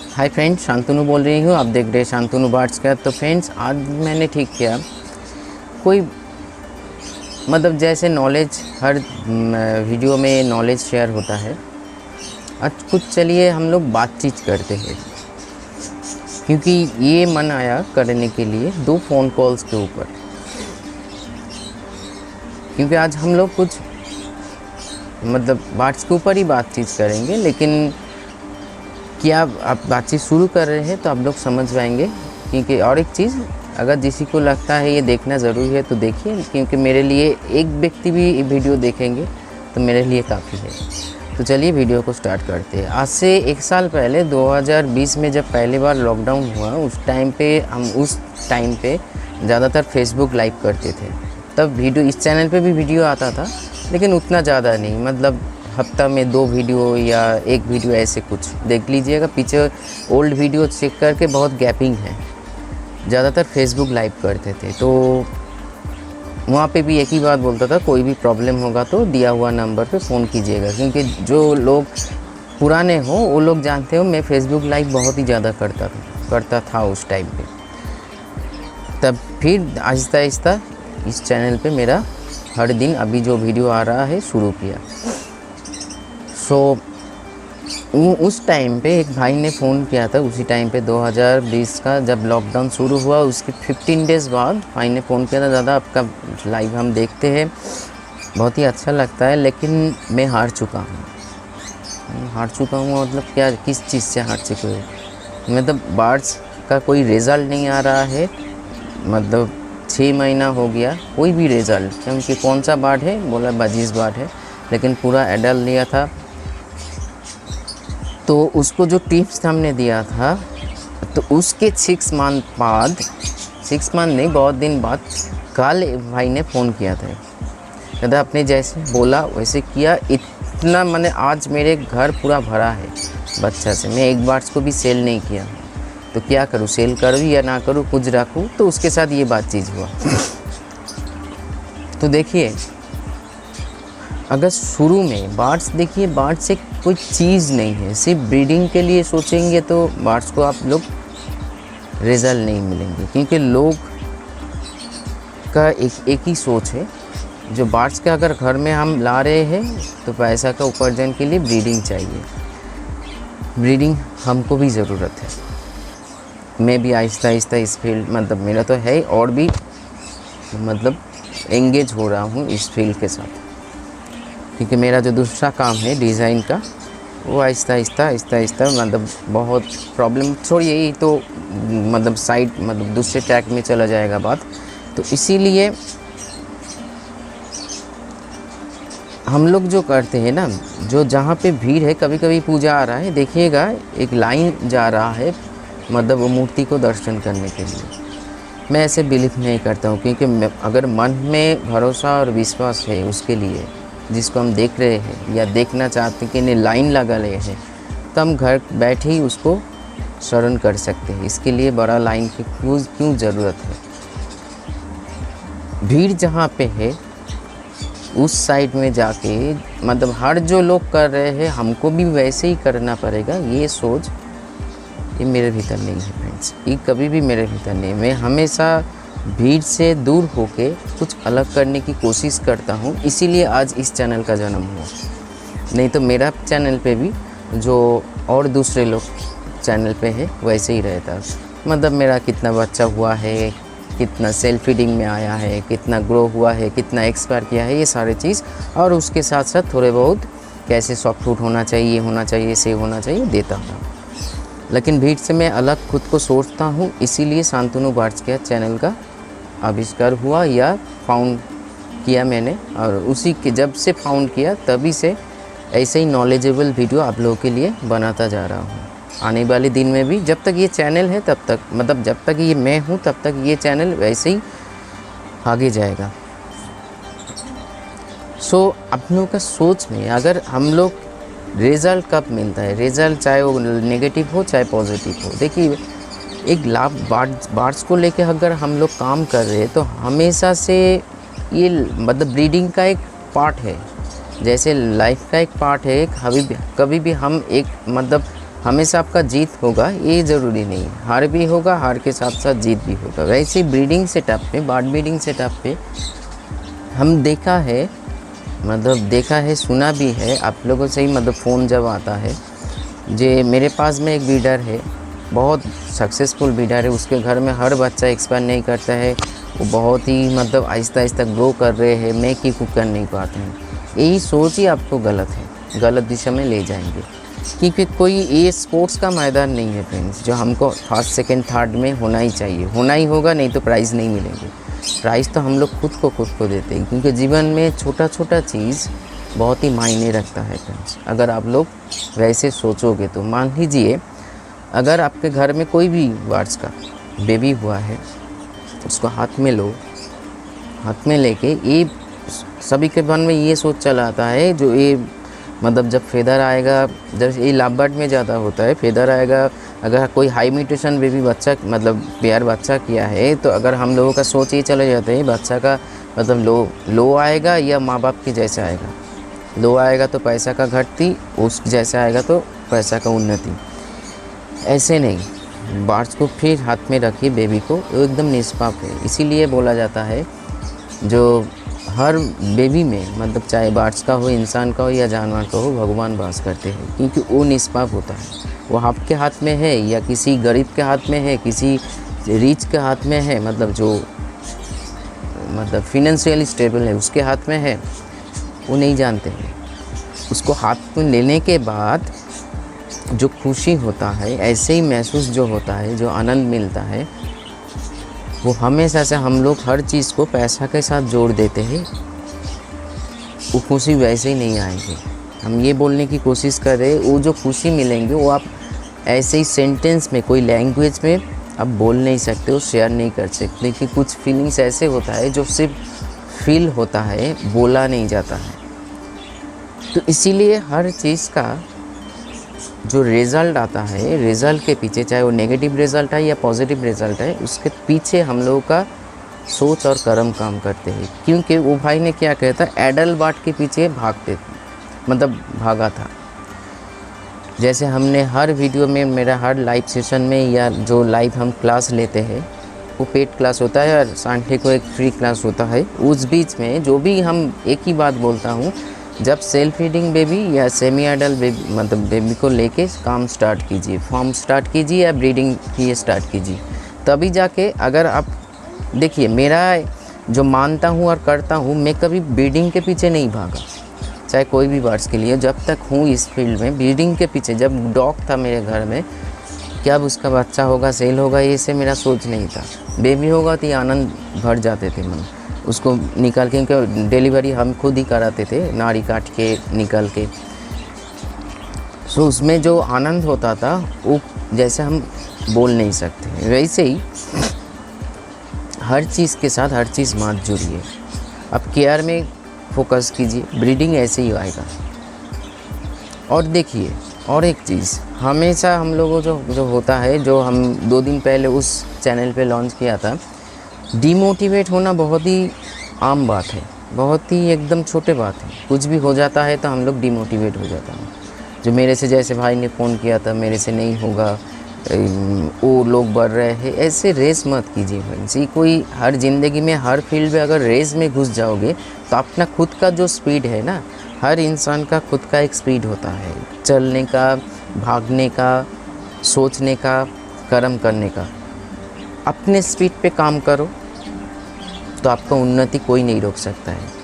Hi friends, Shantanu बोल रही हूँ। आप देख रहे हैं शांतनु बार्ट्स का। तो फ्रेंड्स, आज मैंने ठीक किया कोई मतलब जैसे नॉलेज हर वीडियो में नॉलेज शेयर होता है। आज कुछ चलिए हम लोग बातचीत करते हैं, क्योंकि ये मन आया करने के लिए 2 फ़ोन कॉल्स के ऊपर। क्योंकि आज हम लोग कुछ मतलब बार्ट्स के ऊपर ही बातचीत करेंगे, लेकिन क्या आप बातचीत शुरू कर रहे हैं तो आप लोग समझ पाएंगे। क्योंकि और एक चीज़, अगर किसी को लगता है ये देखना ज़रूरी है तो देखिए, क्योंकि मेरे लिए एक व्यक्ति भी वीडियो देखेंगे तो मेरे लिए काफ़ी है। तो चलिए वीडियो को स्टार्ट करते हैं। आज से 1 साल पहले 2020 में जब पहली बार लॉकडाउन हुआ, उस टाइम पे ज़्यादातर फेसबुक लाइव करते थे। तब वीडियो इस चैनल पे भी वीडियो आता था, लेकिन उतना ज़्यादा नहीं। मतलब हफ्ता में 2 वीडियो या 1 वीडियो ऐसे कुछ देख लीजिएगा। पीछे ओल्ड वीडियो चेक करके बहुत गैपिंग है। ज़्यादातर फेसबुक लाइव करते थे, तो वहाँ पे भी एक ही बात बोलता था, कोई भी प्रॉब्लम होगा तो दिया हुआ नंबर पे फ़ोन कीजिएगा। क्योंकि जो लोग पुराने हो वो लोग जानते हो, मैं फेसबुक लाइव बहुत ही ज़्यादा करता था उस टाइम पे। तब फिर आहिस्ता आहिस्ता इस चैनल पे मेरा हर दिन अभी जो वीडियो आ रहा है शुरू किया। उस टाइम पे एक भाई ने फ़ोन किया था। उसी टाइम पे 2020 का जब लॉकडाउन शुरू हुआ, उसके 15 डेज़ बाद भाई ने फ़ोन किया था, दादा आपका लाइव हम देखते हैं, बहुत ही अच्छा लगता है, लेकिन मैं हार चुका हूँ। मतलब क्या, किस चीज़ से हार चुके हो? मतलब बार्ट्स का कोई रिज़ल्ट नहीं आ रहा है। मतलब 6 महीना हो गया, कोई भी रिज़ल्ट। क्योंकि कौन सा बार्ट है? बोला बजीज़ बार्ट है, लेकिन पूरा एडल्ट लिया था। तो उसको जो टिप्स हमने दिया था, तो उसके 6 मंथ बाद, 6 मंथ नहीं, बहुत दिन बाद कल भाई ने फ़ोन किया था। कहता आपने जैसे बोला वैसे किया, इतना मैंने आज मेरे घर पूरा भरा है बच्चा से। मैं एक बार को भी सेल नहीं किया, तो क्या करूँ, सेल करूँ या ना करूँ, कुछ रखूँ? तो उसके साथ ये बातचीत हुआ। तो देखिए, अगर शुरू में बार्ट्स, देखिए बार्ट्स एक कोई चीज़ नहीं है। सिर्फ ब्रीडिंग के लिए सोचेंगे तो बार्ट्स को आप लोग रिज़ल्ट नहीं मिलेंगे। क्योंकि लोग का एक ही सोच है, जो बार्ट्स का अगर घर में हम ला रहे हैं तो पैसा का उपार्जन के लिए ब्रीडिंग चाहिए। ब्रीडिंग हमको भी ज़रूरत है। मैं भी आहिस्ता आहिस्ता इस फील्ड, मतलब मेरा तो है और भी मतलब एंगेज हो रहा हूँ इस फील्ड के साथ। क्योंकि मेरा जो दूसरा काम है डिज़ाइन का, वो आहिस्ता आहिस्ता मतलब बहुत प्रॉब्लम, छोड़िए, यही तो मतलब साइड, मतलब दूसरे ट्रैक में चला जाएगा बात। तो इसीलिए हम लोग जो करते हैं ना, जो जहाँ पे भीड़ है, कभी कभी पूजा आ रहा है, देखिएगा एक लाइन जा रहा है, मतलब वो मूर्ति को दर्शन करने के लिए। मैं ऐसे बिलीव नहीं करता हूँ। क्योंकि अगर मन में भरोसा और विश्वास है उसके लिए, जिसको हम देख रहे हैं या देखना चाहते हैं, कि नहीं लाइन लगा रहे हैं, तो हम घर बैठे ही उसको शरण कर सकते हैं। इसके लिए बड़ा लाइन की क्यों ज़रूरत है? भीड़ जहाँ पे है उस साइड में जाके, मतलब हर जो लोग कर रहे हैं हमको भी वैसे ही करना पड़ेगा, ये सोच ये मेरे भीतर नहीं है फ्रेंड्स। ये कभी भी मेरे भीतर नहीं। मैं हमेशा भीड़ से दूर होके कुछ अलग करने की कोशिश करता हूँ। इसीलिए आज इस चैनल का जन्म हुआ। नहीं तो मेरा चैनल पे भी जो और दूसरे लोग चैनल पे है वैसे ही रहता। मतलब मेरा कितना बच्चा हुआ है, कितना सेल्फ फीडिंग में आया है, कितना ग्रो हुआ है, कितना एक्सपायर किया है, ये सारे चीज़। और उसके साथ साथ थोड़े बहुत कैसे सॉफ्ट फूड होना चाहिए, ये होना चाहिए, से होना चाहिए, देता हूँ। लेकिन भीड़ से मैं अलग खुद को सोचता हूँ। इसीलिए शांतनु बार्ट्स के चैनल का आविष्कार हुआ या फाउंड किया मैंने। और उसी के जब से फाउंड किया तभी से ऐसे ही नॉलेजेबल वीडियो आप लोगों के लिए बनाता जा रहा हूँ। आने वाले दिन में भी, जब तक ये चैनल है तब तक, मतलब जब तक ये मैं हूँ तब तक ये चैनल वैसे ही आगे जाएगा। आप लोगों का सोच में, अगर हम लोग रिज़ल्ट कब मिलता है, रिज़ल्ट चाहे वो नेगेटिव हो चाहे पॉजिटिव हो। देखिए, एक लाभ बार्ट्स को लेके अगर हम लोग काम कर रहे हैं तो हमेशा से ये मतलब ब्रीडिंग का एक पार्ट है, जैसे लाइफ का एक पार्ट है। कभी भी हम एक मतलब हमेशा आपका जीत होगा ये ज़रूरी नहीं है, हार भी होगा, हार के साथ साथ जीत भी होगा। वैसे ब्रीडिंग सेटअप पे, बर्ड ब्रीडिंग सेटअप पे हम देखा है, सुना भी है आप लोगों से ही, मतलब फ़ोन जब आता है, जे मेरे पास में एक ब्रीडर है, बहुत सक्सेसफुल ब्रीडर है, उसके घर में हर बच्चा एक्सपायर नहीं करता है, वो बहुत ही मतलब आहिस्ता आहिस्ता ग्रो कर रहे हैं, मैं की कुक कर नहीं पाते हैं। यही सोच ही आपको गलत है, गलत दिशा में ले जाएंगे, क्योंकि कोई ये स्पोर्ट्स का मैदान नहीं है फ्रेंड्स जो हमको फर्स्ट सेकंड थर्ड में होना ही चाहिए, होना ही होगा, नहीं तो प्राइज़ नहीं मिलेंगे। प्राइज़ तो हम लोग खुद को देते हैं, क्योंकि जीवन में छोटा छोटा चीज़ बहुत ही मायने रखता है फ्रेंड्स। अगर आप लोग वैसे सोचोगे तो मान लीजिए अगर आपके घर में कोई भी बर्ड्स का बेबी हुआ है, उसको हाथ में लो, हाथ में लेके, ये सभी के मन में ये सोच चला आता है, जो ये मतलब जब फेदर आएगा, जब ये लाभबर्ड में ज़्यादा होता है, फेदर आएगा, अगर कोई हाई म्यूटेशन बेबी बच्चा मतलब पेयर बच्चा किया है, तो अगर हम लोगों का सोच ये चले जाते हैं बच्चा का मतलब लो आएगा या माँ बाप की जैसे आएगा, लो आएगा तो पैसा का घटती, उस जैसा आएगा तो पैसा का उन्नति। ऐसे नहीं, बर्ड्स को फिर हाथ में रखिए बेबी को, वो एकदम निष्पाप है। इसीलिए बोला जाता है जो हर बेबी में मतलब चाहे बर्ड्स का हो, इंसान का हो या जानवर का हो, भगवान वास करते हैं, क्योंकि वो निष्पाप होता है। वो आपके हाथ में है या किसी गरीब के हाथ में है, किसी रिच के हाथ में है, मतलब जो मतलब फिनेंशियली स्टेबल है उसके हाथ में है, वो नहीं जानते हैं। उसको हाथ में लेने के बाद जो खुशी होता है, ऐसे ही महसूस जो होता है, जो आनंद मिलता है, वो हमेशा से हम लोग हर चीज़ को पैसा के साथ जोड़ देते हैं, वो खुशी वैसे ही नहीं आएगी। हम ये बोलने की कोशिश कर रहे हैं, वो जो खुशी मिलेंगे वो आप ऐसे ही सेंटेंस में, कोई लैंग्वेज में आप बोल नहीं सकते हो, शेयर नहीं कर सकते, लेकिन कुछ फीलिंग्स ऐसे होता है जो सिर्फ फील होता है, बोला नहीं जाता है। तो इसीलिए हर चीज़ का जो रिज़ल्ट आता है, रिज़ल्ट के पीछे, चाहे वो नेगेटिव रिज़ल्ट है या पॉजिटिव रिज़ल्ट है, उसके पीछे हम लोगों का सोच और कर्म काम करते हैं। क्योंकि वो भाई ने क्या कहता, एडल बाट के पीछे भागते मतलब भागा था। जैसे हमने हर वीडियो में, मेरा हर लाइव सेशन में या जो लाइव हम क्लास लेते हैं वो पेड क्लास होता है और संडे को एक फ्री क्लास होता है। उस बीच में जो भी हम एक ही बात बोलता हूँ, जब सेल्फ फीडिंग बेबी या सेमी एडल्ट बेबी मतलब बेबी को लेके काम स्टार्ट कीजिए, फॉर्म स्टार्ट कीजिए या ब्रीडिंग की स्टार्ट कीजिए, तभी जाके अगर आप देखिए, मेरा जो मानता हूँ और करता हूँ, मैं कभी ब्रीडिंग के पीछे नहीं भागा, चाहे कोई भी बर्ड्स के लिए। जब तक हूँ इस फील्ड में, ब्रीडिंग के पीछे, जब डॉग था मेरे घर में, क्या अब उसका बच्चा होगा, सेल होगा, ये से मेरा सोच नहीं था। बेबी होगा तो ये आनंद भर जाते थे मन, उसको निकाल के, क्योंकि डिलीवरी हम खुद ही कराते थे, नाड़ी काट के निकल के। सो उसमें जो आनंद होता था वो जैसे हम बोल नहीं सकते। वैसे ही हर चीज़ के साथ हर चीज़ मत जुड़िए, अब केयर में फोकस कीजिए, ब्रीडिंग ऐसे ही आएगा। और देखिए, और एक चीज़ हमेशा हम लोगों जो होता है, जो हम 2 दिन पहले उस चैनल पे लॉन्च किया था, डिमोटिवेट होना बहुत ही आम बात है, बहुत ही एकदम छोटे बात है। कुछ भी हो जाता है तो हम लोग डिमोटिवेट हो जाता है। जो मेरे से, जैसे भाई ने फ़ोन किया था, मेरे से नहीं होगा, वो लोग बढ़ रहे हैं, ऐसे रेस मत कीजिए फ्रेंड्स। ये कोई हर ज़िंदगी में, हर फील्ड में अगर रेस में घुस जाओगे तो अपना खुद का जो स्पीड है ना, हर इंसान का खुद का एक स्पीड होता है, चलने का, भागने का, सोचने का, कर्म करने का। अपने स्पीड पे काम करो तो आपका उन्नति कोई नहीं रोक सकता है।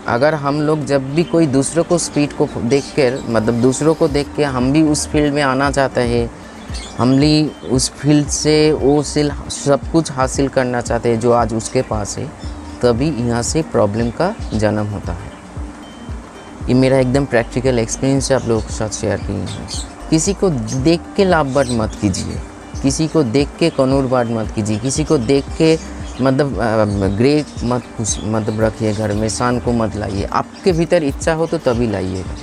अगर हम लोग जब भी कोई दूसरों को स्पीड को देख कर, मतलब दूसरों को देख के हम भी उस फील्ड में आना चाहते हैं, हम भी उस फील्ड से वो सब कुछ हासिल करना चाहते हैं जो आज उसके पास है, तभी यहाँ से प्रॉब्लम का जन्म होता है। ये मेरा एकदम प्रैक्टिकल एक्सपीरियंस है, आप लोगों के साथ शेयर किए हैं। किसी को देख के लाभबर्ड मत कीजिए, किसी को देख के कनूर बर्ड मत कीजिए, किसी को देख के मतलब ग्रे मतलब रखिए घर में, शान को मत लाइए। आपके भीतर इच्छा हो तो तभी लाइएगा,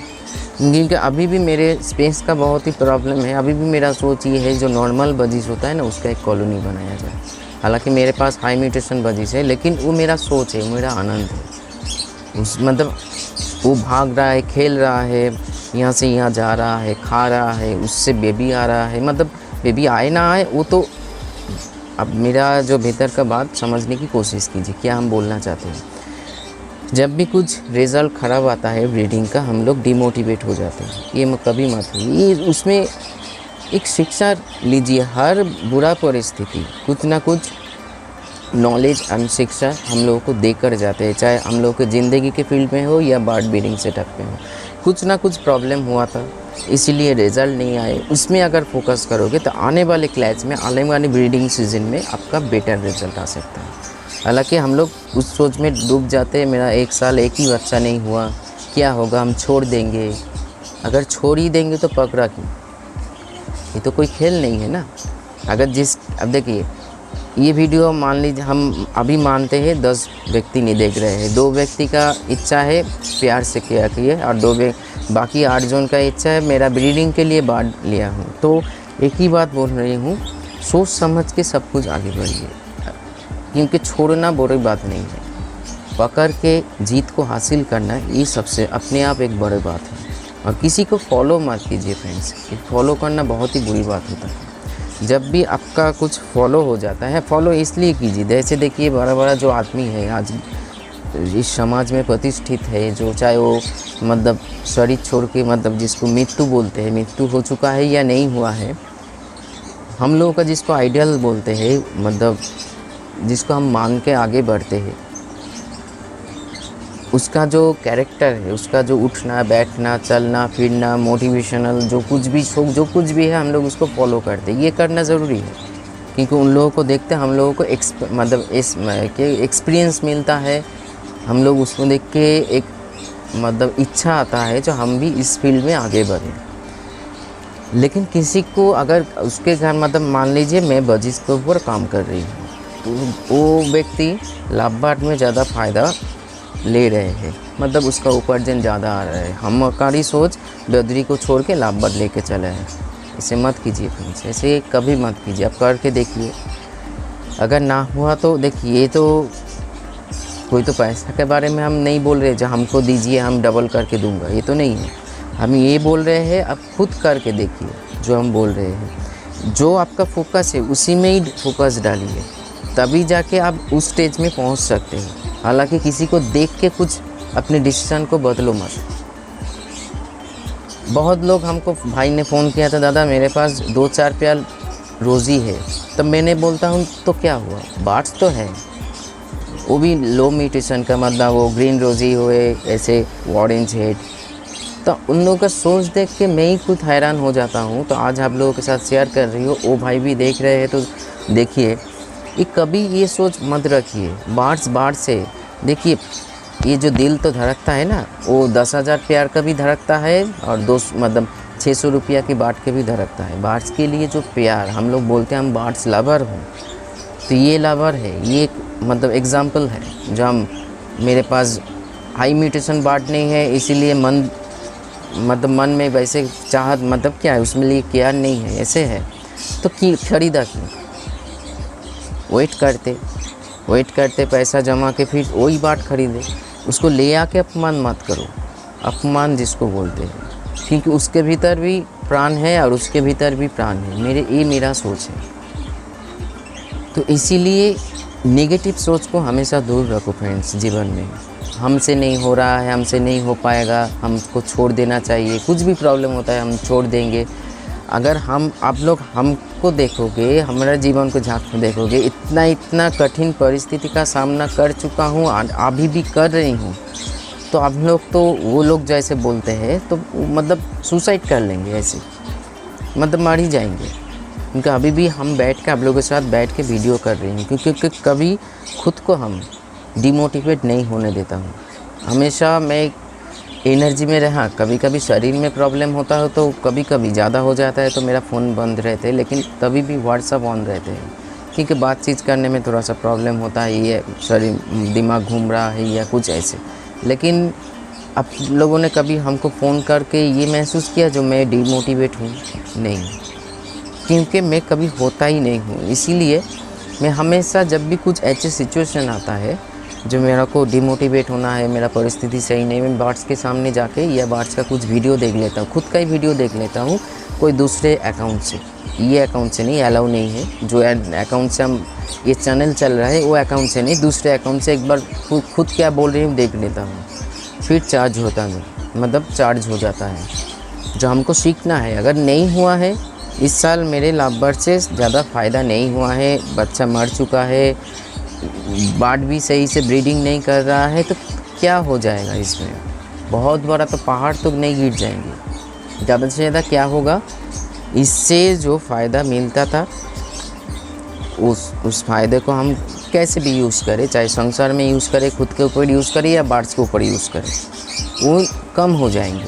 क्योंकि अभी भी मेरे स्पेस का बहुत ही प्रॉब्लम है। अभी भी मेरा सोच ये है, जो नॉर्मल बजीज होता है ना, उसका एक कॉलोनी बनाया जाए। हालांकि मेरे पास हाई म्यूटेशन बजीज है, लेकिन वो मेरा सोच है, मेरा आनंद है। उस मतलब वो भाग रहा है, खेल रहा है, यहाँ से यहाँ जा रहा है, खा रहा है, उससे बेबी आ रहा है, मतलब बेबी आए ना आए वो तो अब मेरा जो भीतर का बात समझने की कोशिश कीजिए, क्या हम बोलना चाहते हैं। जब भी कुछ रिज़ल्ट ख़राब आता है ब्रीडिंग का, हम लोग डिमोटिवेट हो जाते हैं, ये कभी मत हो। ये उसमें एक शिक्षा लीजिए, हर बुरा परिस्थिति कुछ ना कुछ नॉलेज एंड शिक्षा हम लोगों को देकर जाते हैं, चाहे हम लोग के ज़िंदगी के फील्ड में हो या बर्ड ब्रीडिंग सेटअप में हो। कुछ ना कुछ प्रॉब्लम हुआ था, इसीलिए रिज़ल्ट नहीं आए, उसमें अगर फोकस करोगे तो आने वाले क्लैच में, आने वाले ब्रीडिंग सीजन में आपका बेटर रिजल्ट आ सकता है। हालांकि हम लोग उस सोच में डूब जाते हैं, मेरा 1 साल एक ही बच्चा नहीं हुआ, क्या होगा, हम छोड़ देंगे। अगर छोड़ ही देंगे तो पकड़ा क्यों? ये तो कोई खेल नहीं है ना। अगर अब देखिए, ये वीडियो मान लीजिए हम अभी मानते हैं 10 व्यक्ति नहीं देख रहे हैं, 2 व्यक्ति का इच्छा है प्यार से किया किए और बाकी 8 जन का इच्छा है मेरा ब्रीडिंग के लिए बांट लिया हूँ। तो एक ही बात बोल रही हूँ, सोच समझ के सब कुछ आगे बढ़िए, क्योंकि छोड़ना बुरी बात नहीं है, पकड़ के जीत को हासिल करना ये सबसे अपने आप एक बड़ी बात है। और किसी को फॉलो मत कीजिए फ्रेंड्स, फॉलो करना बहुत ही बुरी बात होता है। जब भी आपका कुछ फॉलो हो जाता है, फॉलो इसलिए कीजिए, जैसे देखिए बड़ा बड़ा जो आदमी है आज इस समाज में प्रतिष्ठित है, जो चाहे वो मतलब शरीर छोड़ के, मतलब जिसको मृत्यु बोलते हैं, मृत्यु हो चुका है या नहीं हुआ है, हम लोगों का जिसको आइडियल बोलते हैं, मतलब जिसको हम मान के आगे बढ़ते हैं, उसका जो कैरेक्टर है, उसका जो उठना बैठना चलना फिरना मोटिवेशनल जो कुछ भी है, हम लोग उसको फॉलो करते हैं। ये करना ज़रूरी है, क्योंकि उन लोगों को देखते हम लोगों को एक्सपीरियंस मिलता है, हम लोग उसको देख के एक मतलब इच्छा आता है जो हम भी इस फील्ड में आगे बढ़ें। लेकिन किसी को अगर उसके घर मतलब मान लीजिए मैं बजिश के ऊपर काम कर रही हूँ, तो वो व्यक्ति लाभबाट में ज़्यादा फ़ायदा ले रहे हैं, मतलब उसका उपार्जन ज़्यादा आ रहा है। हम हमारी सोच बदरी को छोड़ के लाभबाट लेके चले हैं। इसे मत कीजिए फ्रेंड्स, ऐसे कभी मत कीजिए। आप करके देखिए, अगर ना हुआ तो देखिए, ये तो कोई तो पैसा के बारे में हम नहीं बोल रहे जो हमको दीजिए हम डबल करके दूंगा, ये तो नहीं है। हम ये बोल रहे हैं आप खुद करके देखिए जो हम बोल रहे हैं, जो आपका फोकस है उसी में ही फोकस डालिए, तभी जाके आप उस स्टेज में पहुंच सकते हैं। हालांकि किसी को देख के कुछ अपने डिसीजन को बदलो मत। बहुत लोग हमको, भाई ने फ़ोन किया था, दादा मेरे पास 2-4 प्याल रोज़ी है, तब मैंने बोलता हूँ तो क्या हुआ, बार्ड्स तो है, वो भी लो म्यूटेशन का, मतलब वो ग्रीन रोज़ी हुए ऐसे ऑरेंज हेड। तो उन लोगों का सोच देख के मैं ही खुद हैरान हो जाता हूँ। तो आज आप लोगों के साथ शेयर कर रही हो, वो भाई भी देख रहे हैं, तो देखिए ये कभी ये सोच मत रखिए बार्ड्स से। देखिए ये जो दिल तो धड़कता है ना, वो 10,000 प्यार का भी धड़कता है और 600 रुपया की बाट के भी धड़कता है। बार्ड्स के लिए जो प्यार, हम लोग बोलते हैं हम बार्ड्स लवर हूँ, तो ये लवर है, ये मतलब एग्जाम्पल है। जो हम, मेरे पास हाई म्यूटेशन बार्ड नहीं है, इसीलिए मन में वैसे चाहत मतलब क्या है, उसमें लिए केयर नहीं है, ऐसे है तो खरीदा क्यों? वेट करते पैसा जमा के फिर वही बाट खरीदे। उसको ले आके अपमान मत करो, अपमान जिसको बोलते हैं, क्योंकि उसके भीतर भी प्राण है और उसके भीतर भी प्राण है। ये मेरा सोच है। तो इसीलिए नेगेटिव सोच को हमेशा दूर रखो फ्रेंड्स। जीवन में हमसे नहीं हो रहा है, हमसे नहीं हो पाएगा, हमको छोड़ देना चाहिए, कुछ भी प्रॉब्लम होता है हम छोड़ देंगे। अगर आप लोग हमको देखोगे, हमारा जीवन को झांक कर देखोगे, इतना कठिन परिस्थिति का सामना कर चुका हूँ, अभी भी कर रही हूँ, तो आप लोग तो वो लोग जैसे बोलते हैं तो मतलब सुसाइड कर लेंगे, ऐसे मतलब मर ही जाएंगे। क्योंकि अभी भी हम बैठ के आप लोगों के साथ बैठ के वीडियो कर रही हूँ, क्योंकि कभी खुद को हम डिमोटिवेट नहीं होने देता हूँ। हमेशा मैं एनर्जी में रहा, कभी कभी शरीर में प्रॉब्लम होता है, तो कभी कभी ज़्यादा हो जाता है तो मेरा फ़ोन बंद रहते हैं, लेकिन तभी भी व्हाट्सअप ऑन रहते हैं, क्योंकि बातचीत करने में थोड़ा सा प्रॉब्लम होता है, ये शरीर दिमाग घूम रहा है या कुछ ऐसे। लेकिन आप लोगों ने कभी हमको फ़ोन करके ये महसूस किया जो मैं डिमोटिवेट हूँ? नहीं, क्योंकि मैं कभी होता ही नहीं हूँ। इसीलिए मैं हमेशा जब भी कुछ ऐसे सिचुएशन आता है जो मेरा को डिमोटिवेट होना है, मेरा परिस्थिति सही नहीं, मैं बार्ड्स के सामने जाके या बार्ड्स का कुछ वीडियो देख लेता हूँ, खुद का ही वीडियो देख लेता हूँ कोई दूसरे अकाउंट से। ये अकाउंट से नहीं, अलाउ नहीं है। जो अकाउंट से हम ये चैनल चल रहा है वो अकाउंट से नहीं, दूसरे अकाउंट से एक बार खुद क्या बोल रही हूँ देख लेता हूँ, फिर चार्ज होता है, मतलब चार्ज हो जाता है। जो हमको सीखना है, अगर नहीं हुआ है इस साल मेरे लव बर्ड से ज़्यादा फ़ायदा नहीं हुआ है, बच्चा मर चुका है, बार्ड भी सही से ब्रीडिंग नहीं कर रहा है, तो क्या हो जाएगा इसमें? बहुत बड़ा तो पहाड़ तो नहीं गिर जाएंगे। ज़्यादा से ज़्यादा क्या होगा, इससे जो फ़ायदा मिलता था उस फ़ायदे को हम कैसे भी यूज़ करें, चाहे संसार में यूज़ करें, खुद के ऊपर यूज़ करें या बार्ड्स के ऊपर यूज़ करें, वो कम हो जाएंगे।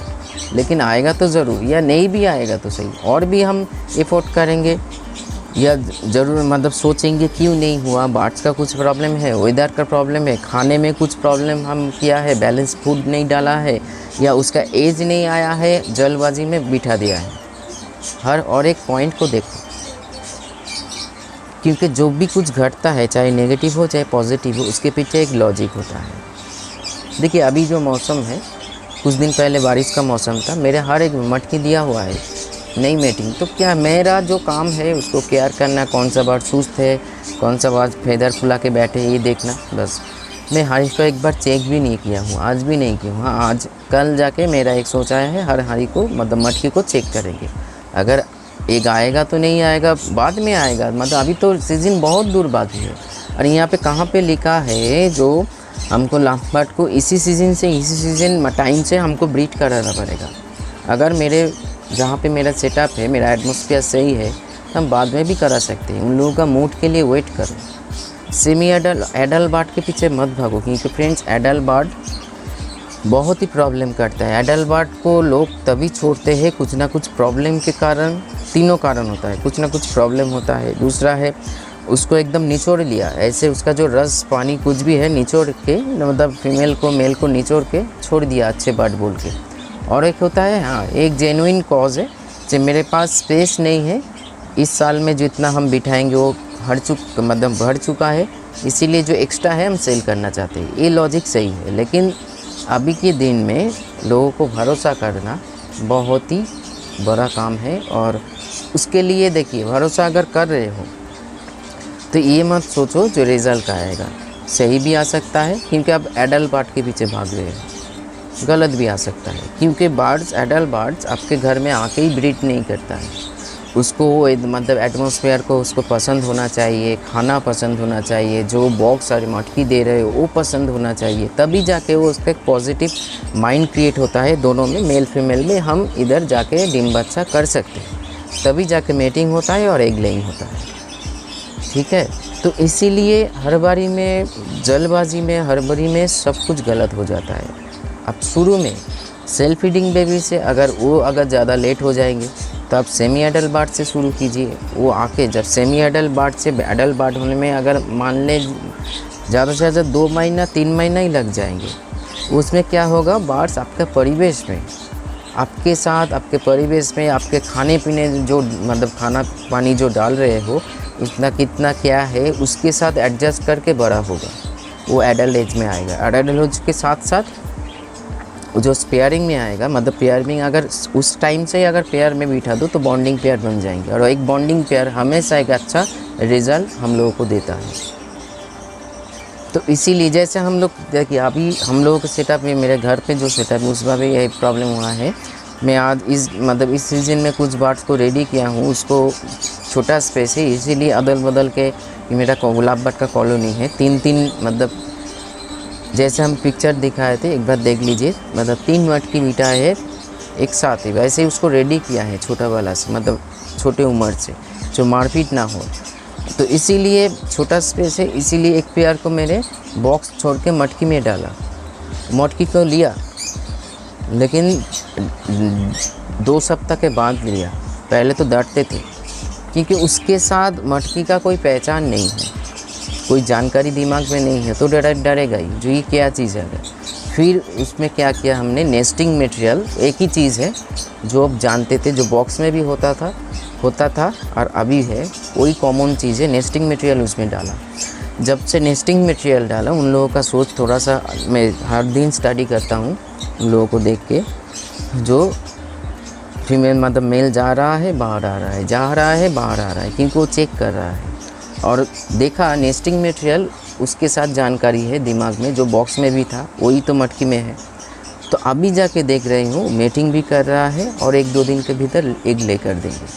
लेकिन आएगा तो ज़रूर, या नहीं भी आएगा तो सही, और भी हम एफर्ट करेंगे या ज़रूर मतलब सोचेंगे क्यों नहीं हुआ, बार्ड्स का कुछ प्रॉब्लम है, वेदर का प्रॉब्लम है, खाने में कुछ प्रॉब्लम हम किया है, बैलेंस फूड नहीं डाला है, या उसका एज नहीं आया है, जल्दबाजी में बिठा दिया है। हर और एक पॉइंट को देखो, क्योंकि जो भी कुछ घटता है, चाहे नेगेटिव हो चाहे पॉजिटिव हो, उसके पीछे एक लॉजिक होता है। देखिए अभी जो मौसम है, कुछ दिन पहले बारिश का मौसम था, मेरे हर एक मटकी दिया हुआ है नई मेटिंग, तो क्या मेरा जो काम है उसको केयर करना, कौन सा बर्ड सुस्त है, कौन सा बर्ड फेदर फुला के बैठे, ये देखना बस। मैं हारी को एक बार चेक भी नहीं किया हूँ, आज भी नहीं किया हूँ। हाँ, आज कल जाके मेरा एक सोचा है हर हारी को मतलब मटकी को चेक करेंगे। अगर एक आएगा तो नहीं आएगा, बाद में आएगा, मतलब अभी तो सीज़न बहुत दूर बाकी है। और यहाँ पे कहाँ पे लिखा है जो हमको लव बर्ड को इसी सीज़न टाइम से हमको ब्रीड कराना पड़ेगा। अगर मेरे जहाँ पे मेरा सेटअप है, मेरा एटमॉस्फेयर सही है, तो हम बाद में भी करा सकते हैं। उन लोगों का मूड के लिए वेट करो। सेमी एडल्ट बर्ड के पीछे मत भागो, क्योंकि फ्रेंड्स एडल्ट बर्ड बहुत ही प्रॉब्लम करता है। एडल्ट बर्ड को लोग तभी छोड़ते हैं कुछ ना कुछ प्रॉब्लम के कारण, तीनों कारण होता है, कुछ ना कुछ प्रॉब्लम होता है। दूसरा है उसको एकदम निचोड़ लिया, ऐसे उसका जो रस पानी कुछ भी है निचोड़ के, मतलब फीमेल को मेल को निचोड़ के छोड़ दिया अच्छे बर्ड बोल के। और एक होता है, हाँ, एक जेन्युइन कॉज है जो मेरे पास स्पेस नहीं है, इस साल में जितना हम बिठाएंगे वो भर चुका है, इसीलिए जो एक्स्ट्रा है हम सेल करना चाहते हैं। ये लॉजिक सही है, लेकिन अभी के दिन में लोगों को भरोसा करना बहुत ही बड़ा काम है। और उसके लिए देखिए, भरोसा अगर कर रहे हो तो ये मत सोचो जो रिज़ल्ट आएगा सही भी आ सकता है, क्योंकि आप एडल्ट बर्ड के पीछे भाग रहे हो। गलत भी आ सकता है, क्योंकि एडल्ट बर्ड्स आपके घर में आके ही ब्रीड नहीं करता है। उसको मतलब एटमॉस्फेयर को उसको पसंद होना चाहिए, खाना पसंद होना चाहिए, जो बॉक्स और मटकी दे रहे हो वो पसंद होना चाहिए, तभी जाके वो उसका एक पॉजिटिव माइंड क्रिएट होता है। दोनों में, मेल फीमेल में हम इधर जाके डिम बच्चा कर सकते हैं, तभी जाके मेटिंग होता है और एग लेइंग होता है। ठीक है, तो इसीलिए हर बारी में जल्दबाजी में, हड़बड़ी में सब कुछ गलत हो जाता है। अब शुरू में सेल्फ फीडिंग बेबी से अगर ज़्यादा लेट हो जाएंगे तो आप सेमी एडल्ट बर्ड से शुरू कीजिए। वो आके जब सेमी एडल्ट बर्ड से एडल्ट बर्ड होने में अगर मान लें ज़्यादा से ज़्यादा 2 महीना 3 महीना ही लग जाएंगे, उसमें क्या होगा, बर्ड्स आपके परिवेश में, आपके साथ, आपके परिवेश में, आपके खाने पीने जो मतलब खाना पानी जो डाल रहे हो उतना कितना क्या है, उसके साथ एडजस्ट करके बड़ा होगा, वो एडल्ट एज में आएगा। एडल्ट एज के साथ साथ जो पेयरिंग में आएगा, मतलब पेयरिंग अगर उस टाइम से अगर पेयर में बिठा दो तो बॉन्डिंग पेयर बन जाएंगे, और एक बॉन्डिंग पेयर हमेशा एक अच्छा रिज़ल्ट हम लोगों को देता है। तो इसीलिए जैसे हम लोग देखिए, अभी हम लोगों के सेटअप में, मेरे घर पे जो सेटअप है उसमें भी यही प्रॉब्लम हुआ है। मैं आज इस सीज़न में कुछ बर्ड्स को रेडी किया हूँ, उसको छोटा स्पेस है, इसीलिए अदल बदल के मेरा गुलाब बर्ड का कॉलोनी है, 3-3 मतलब जैसे हम पिक्चर दिखाए थे, एक बार देख लीजिए, मतलब 3 मटकी मीठा है एक साथ ही, वैसे ही उसको रेडी किया है छोटा वाला से, मतलब छोटे उम्र से, जो मारपीट ना हो। तो इसीलिए छोटा स्पेस है, इसीलिए एक पेयर को मैंने बॉक्स छोड़ के मटकी में डाला, मटकी को लिया, लेकिन 2 सप्ताह के बाद लिया। पहले तो डरते थे, क्योंकि उसके साथ मटकी का कोई पहचान नहीं है, कोई जानकारी दिमाग में नहीं है, तो डरेगा ही जो ये क्या चीज़ है। फिर उसमें क्या किया हमने, नेस्टिंग मटेरियल एक ही चीज़ है जो अब जानते थे, जो बॉक्स में भी होता था और अभी है, वही कॉमन चीज़ है, नेस्टिंग मटेरियल उसमें डाला। जब से नेस्टिंग मटेरियल डाला उन लोगों का सोच थोड़ा सा, मैं हर दिन स्टडी करता हूँ उन लोगों को देख के, जो फीमेल मतलब मेल जा रहा है बाहर आ रहा है, जा रहा है बाहर आ रहा है, क्योंकि वो चेक कर रहा है। और देखा नेस्टिंग मटेरियल उसके साथ जानकारी है दिमाग में, जो बॉक्स में भी था वही तो मटकी में है। तो अभी जाके देख रही हूँ मेटिंग भी कर रहा है और 1-2 दिन के भीतर एग लेकर देंगे।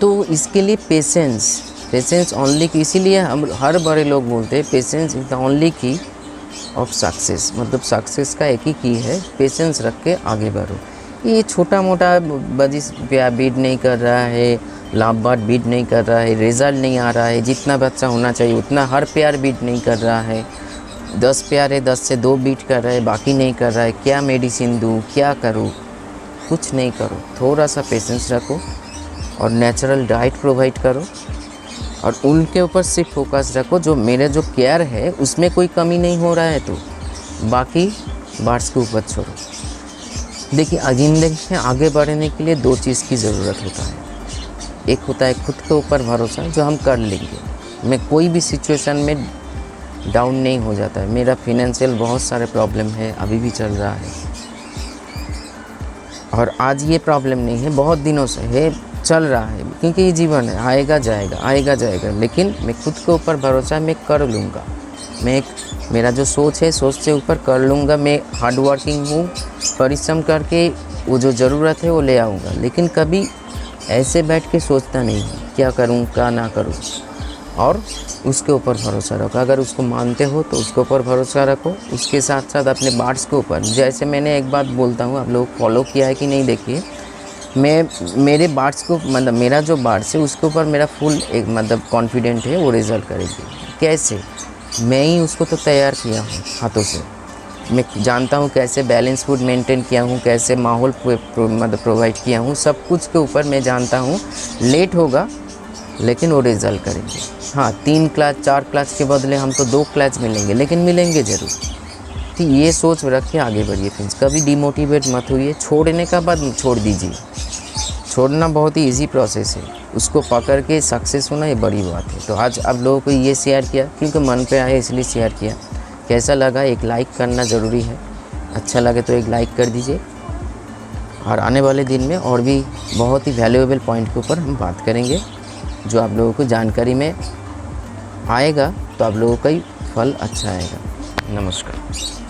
तो इसके लिए पेशेंस ओनली की, इसीलिए हम हर बड़े लोग बोलते हैं पेशेंस इज़ द ओनली की ऑफ सक्सेस। मतलब सक्सेस का एक ही की है, पेशेंस रख के आगे बढ़ो। ये छोटा मोटा बजिस बीट नहीं कर रहा है, लाभ बाट बीट नहीं कर रहा है, रिज़ल्ट नहीं आ रहा है, जितना बच्चा होना चाहिए उतना हर प्यार बीट नहीं कर रहा है, 10 प्यार है 10 से 2 बीट कर रहा है, बाकी नहीं कर रहा है, क्या मेडिसिन दूँ, क्या करूँ? कुछ नहीं करो, थोड़ा सा पेशेंस रखो और नेचुरल डाइट प्रोवाइड करो और उनके ऊपर सिर्फ फोकस रखो। जो मेरे जो केयर है उसमें कोई कमी नहीं हो रहा है तो बाकी बर्ड्स के ऊपर छोड़ो। देखिए ज़िंदगी में आगे बढ़ने के लिए 2 चीज़ की ज़रूरत होता है। एक होता है खुद के ऊपर भरोसा, जो हम कर लेंगे। मैं कोई भी सिचुएशन में डाउन नहीं हो जाता है। मेरा फिनेंशियल बहुत सारे प्रॉब्लम है, अभी भी चल रहा है और आज ये प्रॉब्लम नहीं है, बहुत दिनों से है, चल रहा है, क्योंकि ये जीवन है, आएगा जाएगा। लेकिन मैं खुद के ऊपर भरोसा, मैं कर लूँगा। मेरा जो सोच है, सोच से ऊपर कर लूँगा। मैं हार्ड वर्किंग हूँ, परिश्रम करके वो जो ज़रूरत है वो ले आऊँगा। लेकिन कभी ऐसे बैठ के सोचता नहीं क्या करूँ क्या ना करूँ, और उसके ऊपर भरोसा रखो। अगर उसको मानते हो तो उसके ऊपर भरोसा रखो, उसके साथ साथ अपने बर्ड्स के ऊपर। जैसे मैंने एक बात बोलता हूँ, आप लोग फॉलो किया है कि नहीं देखिए, मैं मेरे बर्ड्स को मतलब मेरा जो बर्ड्स है उसके ऊपर मेरा फुल एक मतलब कॉन्फिडेंट है वो रिज़ल्ट करेगी। कैसे? मैं ही उसको तो तैयार किया हूँ हाथों से। मैं जानता हूँ कैसे बैलेंस फूड मेंटेन किया हूँ, कैसे माहौल मतलब प्रोवाइड किया हूँ, सब कुछ के ऊपर मैं जानता हूँ। लेट होगा लेकिन वो रिज़ल्ट करेंगे। हाँ, 3 क्लास 4 क्लास के बदले हमको 2 क्लास मिलेंगे, लेकिन मिलेंगे ज़रूर। तो ये सोच रख के आगे बढ़िए फ्रेंड्स, कभी डिमोटिवेट मत होइए। छोड़ने का बाद छोड़ दीजिए, छोड़ना बहुत ही इजी प्रोसेस है, उसको पकड़ के सक्सेस होना ये बड़ी बात है। तो आज आप लोगों को ये शेयर किया क्योंकि मन पे आया इसलिए शेयर किया। कैसा लगा एक लाइक करना ज़रूरी है, अच्छा लगे तो एक लाइक कर दीजिए। और आने वाले दिन में और भी बहुत ही वैल्यूएबल पॉइंट के ऊपर हम बात करेंगे, जो आप लोगों को जानकारी में आएगा तो आप लोगों का ही फल अच्छा आएगा। नमस्कार।